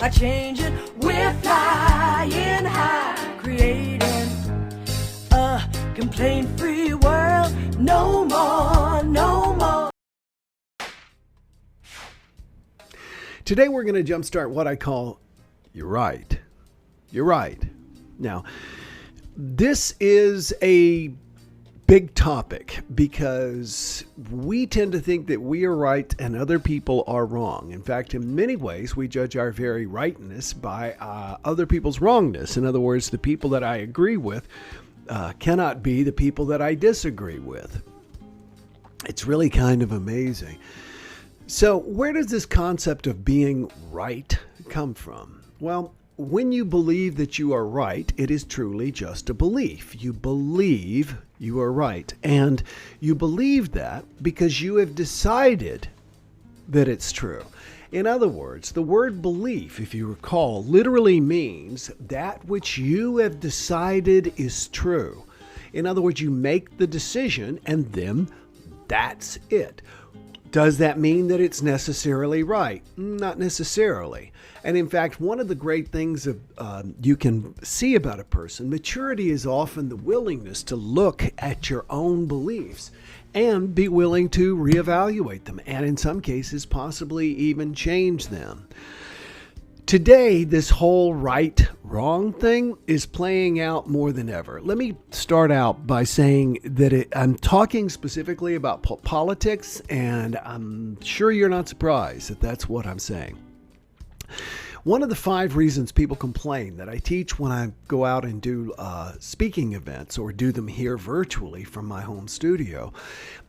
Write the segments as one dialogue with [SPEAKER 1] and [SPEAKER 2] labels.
[SPEAKER 1] are changing. We're flying high, creating a complaint-free world. No more, no more.
[SPEAKER 2] Today we're going to jumpstart what I call You're Right. You're right. Now, this is a big topic because we tend to think that we are right and other people are wrong. In fact, in many ways, we judge our very rightness by other people's wrongness. In other words, the people that I agree with cannot be the people that I disagree with. It's really kind of amazing. So where does this concept of being right come from? Well, when you believe that you are right, it is truly just a belief. You believe you are right. And you believe that because you have decided that it's true. In other words, the word belief, if you recall, literally means that which you have decided is true. In other words, you make the decision and then that's it. Does that mean that it's necessarily right? Not necessarily. And in fact, one of the great things you can see about a person, maturity is often the willingness to look at your own beliefs and be willing to reevaluate them, and in some cases, possibly even change them. Today, this whole right-wrong thing is playing out more than ever. Let me start out by saying that I'm talking specifically about politics, and I'm sure you're not surprised that that's what I'm saying. One of the 5 reasons people complain that I teach when I go out and do speaking events or do them here virtually from my home studio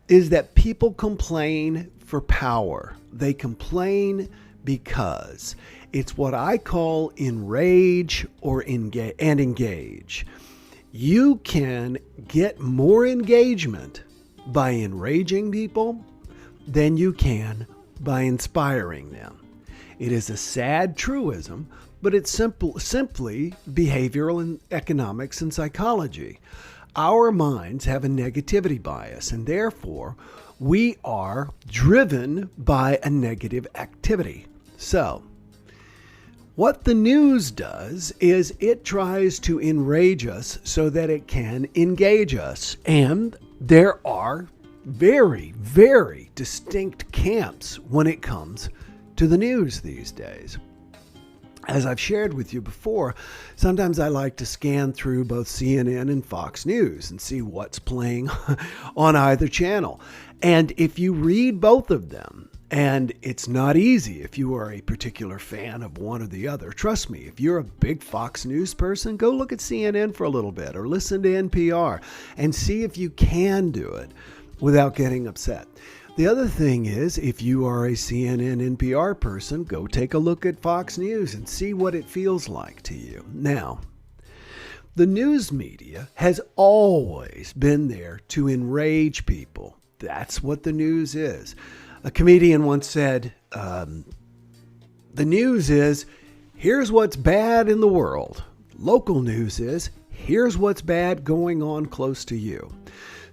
[SPEAKER 2] is that people complain for power. They complain because it's what I call enrage or engage. You can get more engagement by enraging people than you can by inspiring them. It is a sad truism, but it's simply behavioral and economics and psychology. Our minds have a negativity bias, and therefore we are driven by a negative activity. So, what the news does is it tries to enrage us so that it can engage us. And there are very, very distinct camps when it comes to the news these days. As I've shared with you before, sometimes I like to scan through both CNN and Fox News and see what's playing on either channel. And if you read both of them, and it's not easy if you are a particular fan of one or the other. Trust me, if you're a big Fox News person, go look at CNN for a little bit or listen to NPR and see if you can do it without getting upset. The other thing is, if you are a CNN, NPR person, go take a look at Fox News and see what it feels like to you. Now, the news media has always been there to enrage people. That's what the news is. A comedian once said, the news is, here's what's bad in the world. Local news is, here's what's bad going on close to you.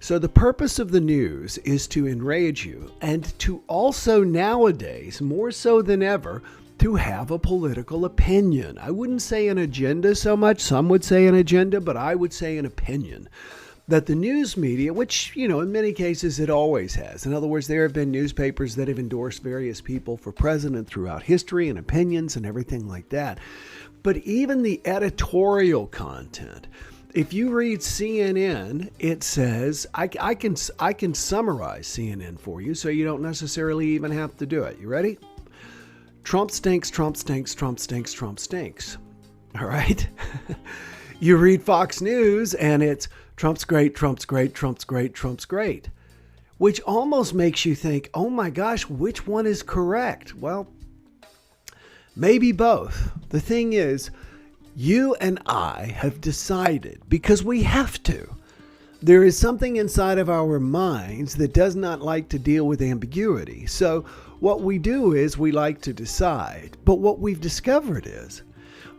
[SPEAKER 2] So the purpose of the news is to enrage you and to also nowadays, more so than ever, to have a political opinion. I wouldn't say an agenda so much. Some would say an agenda, but I would say an opinion. That the news media, which, in many cases it always has. In other words, there have been newspapers that have endorsed various people for president throughout history and opinions and everything like that. But even the editorial content, if you read CNN, it says, I can summarize CNN for you so you don't necessarily even have to do it. You ready? Trump stinks, Trump stinks, Trump stinks, Trump stinks. All right? You read Fox News and it's Trump's great, Trump's great, Trump's great, Trump's great, which almost makes you think, oh my gosh, which one is correct? Well, maybe both. The thing is, you and I have decided, because we have to, there is something inside of our minds that does not like to deal with ambiguity. So what we do is we like to decide. But what we've discovered is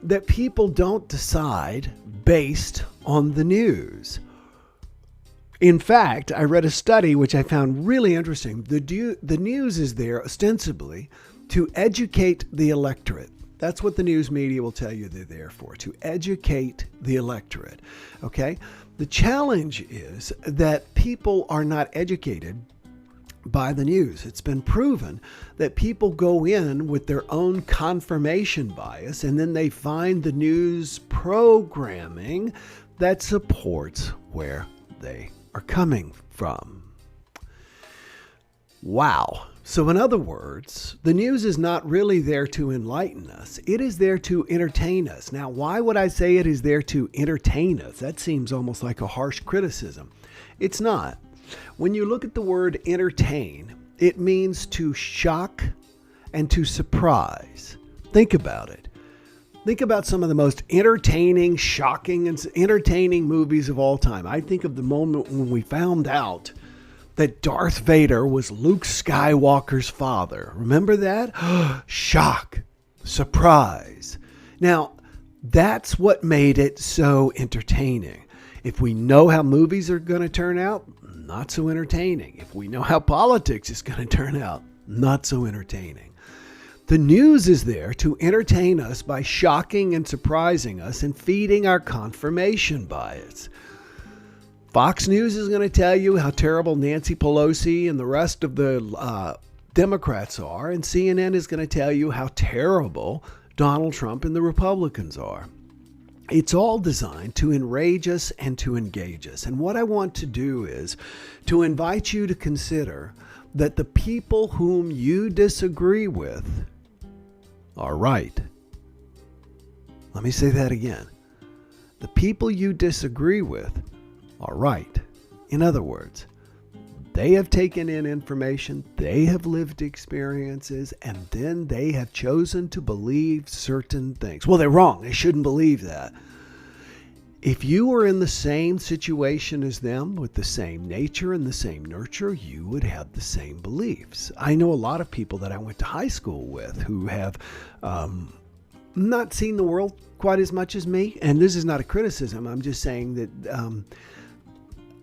[SPEAKER 2] that people don't decide based on the news. In fact, I read a study which I found really interesting. The news is there ostensibly to educate the electorate. That's what the news media will tell you they're there for, to educate the electorate. Okay? The challenge is that people are not educated by the news. It's been proven that people go in with their own confirmation bias, and then they find the news programming that supports where they are coming from. Wow. So in other words, the news is not really there to enlighten us. It is there to entertain us. Now, why would I say it is there to entertain us? That seems almost like a harsh criticism. It's not. When you look at the word entertain, it means to shock and to surprise. Think about it. Think about some of the most entertaining, shocking, and entertaining movies of all time. I think of the moment when we found out that Darth Vader was Luke Skywalker's father. Remember that? Shock, surprise. Now, that's what made it so entertaining. If we know how movies are going to turn out, not so entertaining. If we know how politics is going to turn out, not so entertaining. The news is there to entertain us by shocking and surprising us and feeding our confirmation bias. Fox News is going to tell you how terrible Nancy Pelosi and the rest of the Democrats are, and CNN is going to tell you how terrible Donald Trump and the Republicans are. It's all designed to enrage us and to engage us. And what I want to do is to invite you to consider that the people whom you disagree with are right. Let me say that again. The people you disagree with are right. In other words, they have taken in information, they have lived experiences, and then they have chosen to believe certain things. Well, they're wrong. They shouldn't believe that. If you were in the same situation as them, with the same nature and the same nurture, you would have the same beliefs. I know a lot of people that I went to high school with who have not seen the world quite as much as me. And this is not a criticism. I'm just saying that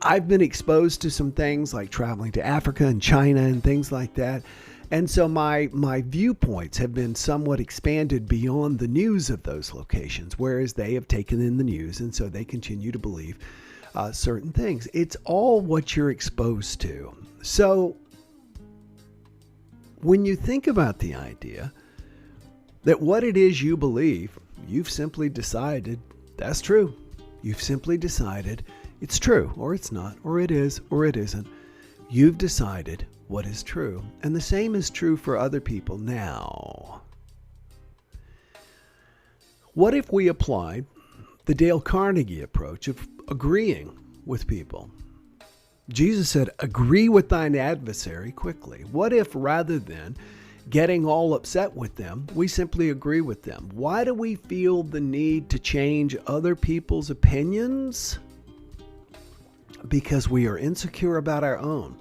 [SPEAKER 2] I've been exposed to some things like traveling to Africa and China and things like that. And so my viewpoints have been somewhat expanded beyond the news of those locations, whereas they have taken in the news, and so they continue to believe certain things. It's all what you're exposed to. So when you think about the idea that what it is you believe, you've simply decided that's true. You've simply decided it's true, or it's not, or it is, or it isn't. You've decided what is true. And the same is true for other people. Now, what if we applied the Dale Carnegie approach of agreeing with people? Jesus said, agree with thine adversary quickly. What if rather than getting all upset with them, we simply agree with them? Why do we feel the need to change other people's opinions? Because we are insecure about our own.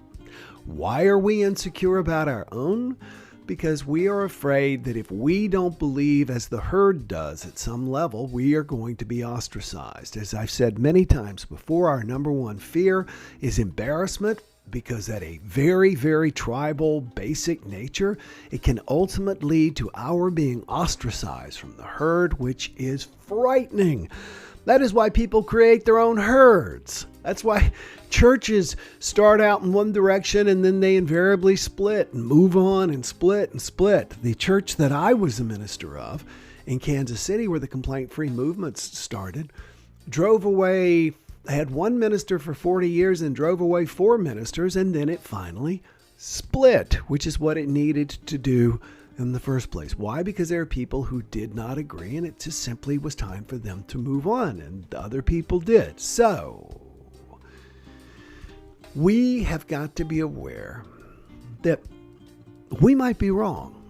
[SPEAKER 2] Why are we insecure about our own? Because we are afraid that if we don't believe as the herd does at some level, we are going to be ostracized. As I've said many times before, our number one fear is embarrassment, because at a very, very tribal, basic nature, it can ultimately lead to our being ostracized from the herd, which is frightening. That is why people create their own herds. That's why churches start out in one direction and then they invariably split and move on and split and split. The church that I was a minister of in Kansas City, where the complaint-free movement started, had one minister for 40 years and drove away 4 ministers, and then it finally split, which is what it needed to do in the first place. Why? Because there are people who did not agree, and it just simply was time for them to move on, and other people did. So we have got to be aware that we might be wrong.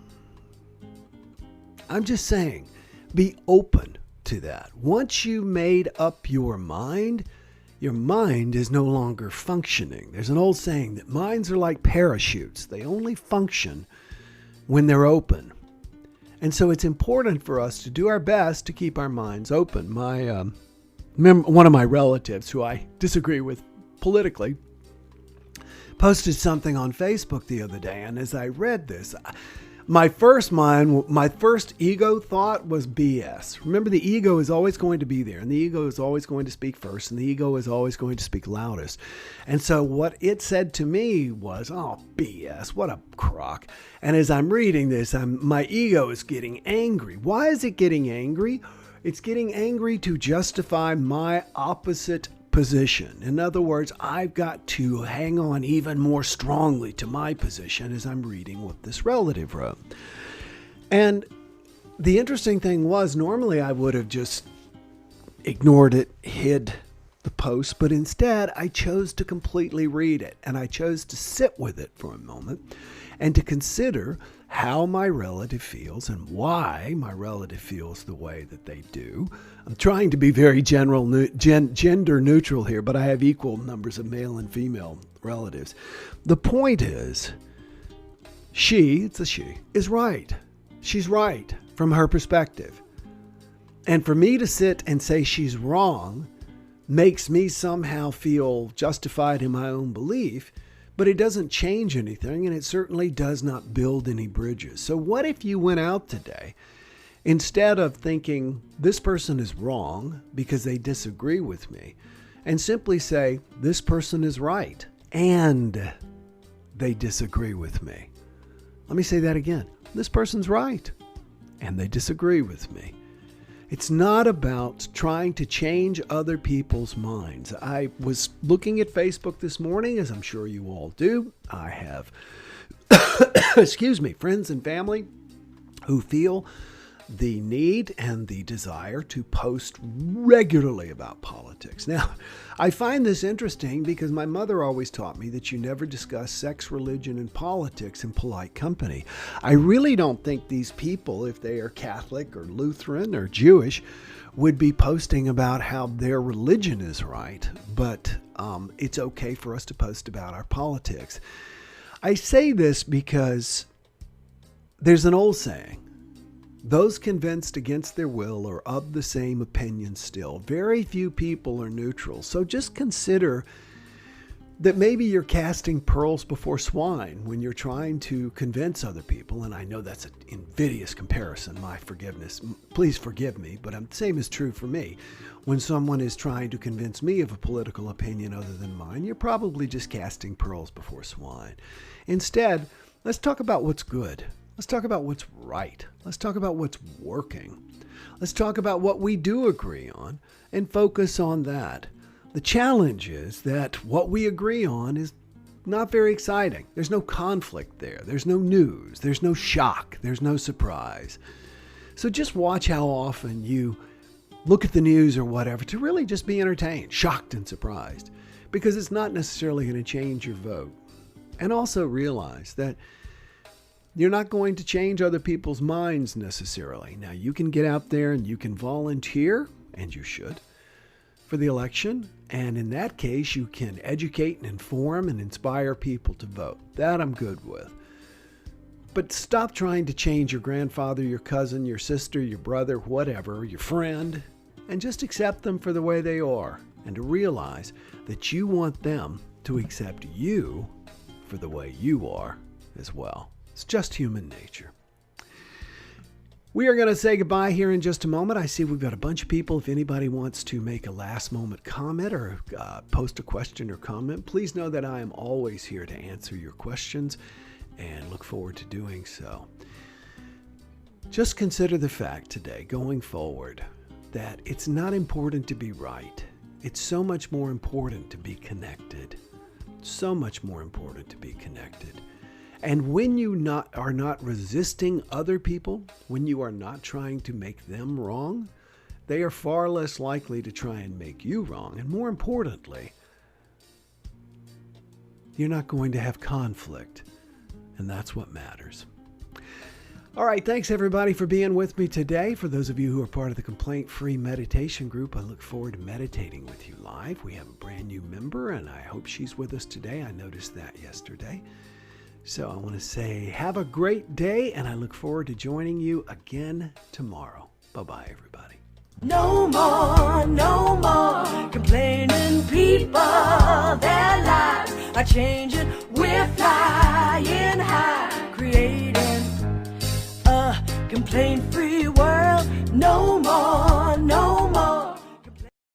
[SPEAKER 2] I'm just saying, be open to that. Once you made up your mind is no longer functioning. There's an old saying that minds are like parachutes. They only function when they're open. And so it's important for us to do our best to keep our minds open. One of my relatives, who I disagree with politically, posted something on Facebook the other day, and as I read this, My first ego thought was BS. Remember, the ego is always going to be there, and the ego is always going to speak first, and the ego is always going to speak loudest. And so what it said to me was, oh, BS, what a crock. And as I'm reading this, my ego is getting angry. Why is it getting angry? It's getting angry to justify my opposite position. In other words, I've got to hang on even more strongly to my position as I'm reading what this relative wrote. And the interesting thing was, normally I would have just ignored it, hid the post, but instead I chose to completely read it, and I chose to sit with it for a moment and to consider how my relative feels and why my relative feels the way that they do. I'm trying to be very gender neutral here, but I have equal numbers of male and female relatives. The point is, it's a she, is right. She's right from her perspective. And for me to sit and say she's wrong makes me somehow feel justified in my own belief, but it doesn't change anything, and it certainly does not build any bridges. So what if you went out today, instead of thinking this person is wrong because they disagree with me, and simply say this person is right and they disagree with me? Let me say that again. This person's right and they disagree with me. It's not about trying to change other people's minds. I was looking at Facebook this morning, as I'm sure you all do. I have, friends and family who feel the need and the desire to post regularly about politics. Now, I find this interesting because my mother always taught me that you never discuss sex, religion, and politics in polite company. I really don't think these people, if they are Catholic or Lutheran or Jewish, would be posting about how their religion is right, but it's okay for us to post about our politics. I say this because there's an old saying, those convinced against their will are of the same opinion still. Very few people are neutral. So just consider that maybe you're casting pearls before swine when you're trying to convince other people. And I know that's an invidious comparison, my forgiveness. Please forgive me, but the same is true for me. When someone is trying to convince me of a political opinion other than mine, you're probably just casting pearls before swine. Instead, let's talk about what's good. Let's talk about what's right. Let's talk about what's working. Let's talk about what we do agree on and focus on that. The challenge is that what we agree on is not very exciting. There's no conflict there. There's no news. There's no shock. There's no surprise. So just watch how often you look at the news or whatever to really just be entertained, shocked and surprised, because it's not necessarily going to change your vote. And also realize that you're not going to change other people's minds necessarily. Now, you can get out there and you can volunteer, and you should, for the election. And in that case, you can educate and inform and inspire people to vote. That I'm good with. But stop trying to change your grandfather, your cousin, your sister, your brother, whatever, your friend, and just accept them for the way they are. And to realize that you want them to accept you for the way you are as well. It's just human nature. We are going to say goodbye here in just a moment. I see we've got a bunch of people. If anybody wants to make a last moment comment or post a question or comment, please know that I am always here to answer your questions and look forward to doing so. Just consider the fact today, going forward, that it's not important to be right. It's so much more important to be connected. So much more important to be connected. And when you are not resisting other people, when you are not trying to make them wrong, they are far less likely to try and make you wrong. And more importantly, you're not going to have conflict. And that's what matters. All right, thanks everybody for being with me today. For those of you who are part of the Complaint-Free Meditation Group, I look forward to meditating with you live. We have a brand new member, and I hope she's with us today. I noticed that yesterday. So I want to say have a great day, and I look forward to joining you again tomorrow. Bye-bye, everybody.
[SPEAKER 1] No more complaining people. Their lives are changing. We're flying high, creating complaint free world, no more.